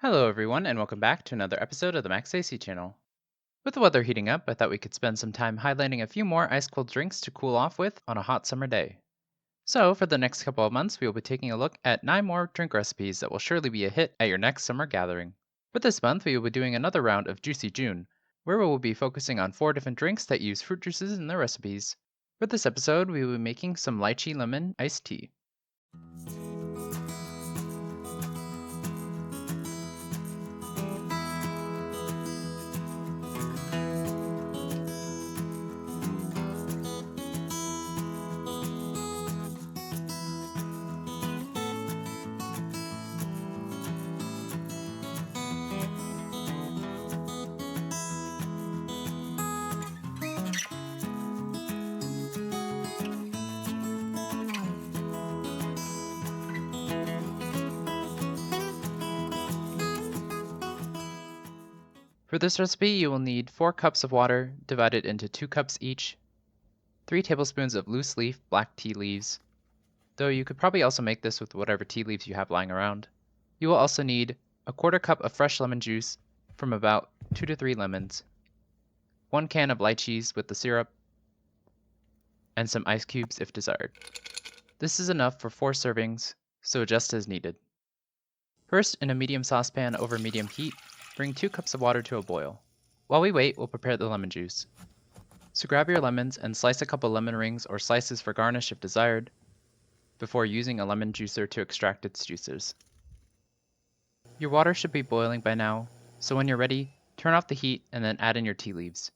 Hello, everyone, and welcome back to another episode of the Max AC channel. With the weather heating up, I thought we could spend some time highlighting a few more ice cold drinks to cool off with on a hot summer day. So, for the next couple of months, we will be taking a look at 9 more drink recipes that will surely be a hit at your next summer gathering. For this month, we will be doing another round of Juicy June, where we will be focusing on 4 different drinks that use fruit juices in their recipes. For this episode, we will be making some Lychee-Lemon Iced Tea. For this recipe, you will need 4 cups of water divided into 2 cups each, 3 tablespoons of loose leaf black tea leaves, though you could probably also make this with whatever tea leaves you have lying around. You will also need a quarter cup of fresh lemon juice from about 2 to 3 lemons, 1 can of lychees with the syrup, and some ice cubes if desired. This is enough for 4 servings, so adjust as needed. First, in a medium saucepan over medium heat, bring 2 cups of water to a boil. While we wait, we'll prepare the lemon juice. So grab your lemons and slice a couple lemon rings or slices for garnish if desired, before using a lemon juicer to extract its juices. Your water should be boiling by now, so when you're ready, turn off the heat and then add in your tea leaves.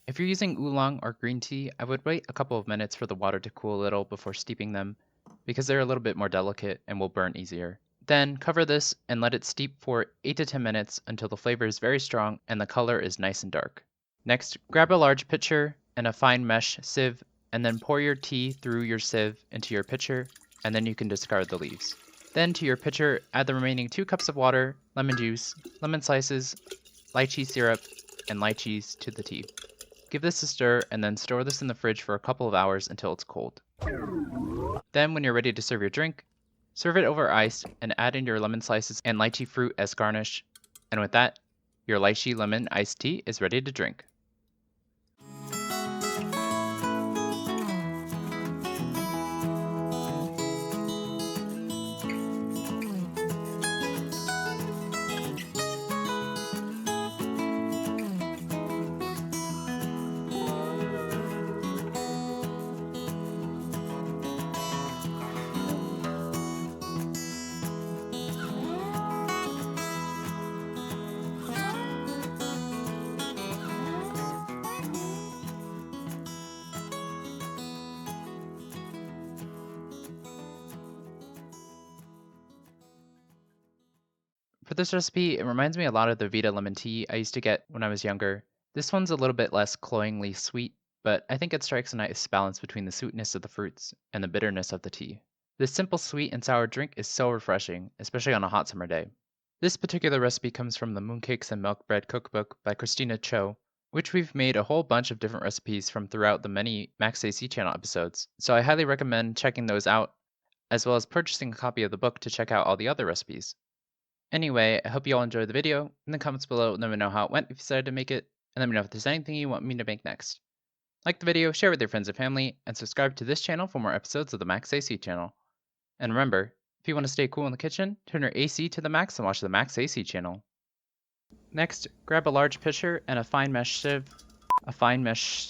If you're using oolong or green tea, I would wait a couple of minutes for the water to cool a little before steeping them, because they're a little bit more delicate and will burn easier. Then cover this and let it steep for 8 to 10 minutes until the flavor is very strong and the color is nice and dark. Next, grab a large pitcher and a fine mesh sieve, and then pour your tea through your sieve into your pitcher, and then you can discard the leaves. Then to your pitcher, add the remaining 2 cups of water, lemon juice, lemon slices, lychee syrup, and lychees to the tea. Give this a stir and then store this in the fridge for a couple of hours until it's cold. Then when you're ready to serve your drink, serve it over ice and add in your lemon slices and lychee fruit as garnish. And with that, your Lychee-Lemon Iced Tea is ready to drink. For this recipe, it reminds me a lot of the Vita lemon tea I used to get when I was younger. This one's a little bit less cloyingly sweet, but I think it strikes a nice balance between the sweetness of the fruits and the bitterness of the tea. This simple sweet and sour drink is so refreshing, especially on a hot summer day. This particular recipe comes from the Mooncakes and Milk Bread Cookbook by Christina Cho, which we've made a whole bunch of different recipes from throughout the many Max AC channel episodes, so I highly recommend checking those out, as well as purchasing a copy of the book to check out all the other recipes. Anyway, I hope you all enjoyed the video. In the comments below, let me know how it went if you decided to make it, and let me know if there's anything you want me to make next. Like the video, share with your friends and family, and subscribe to this channel for more episodes of the Max AC channel. And remember, if you want to stay cool in the kitchen, turn your AC to the max and watch the Max AC channel. Next, grab a large pitcher and a fine mesh sieve, fine mesh,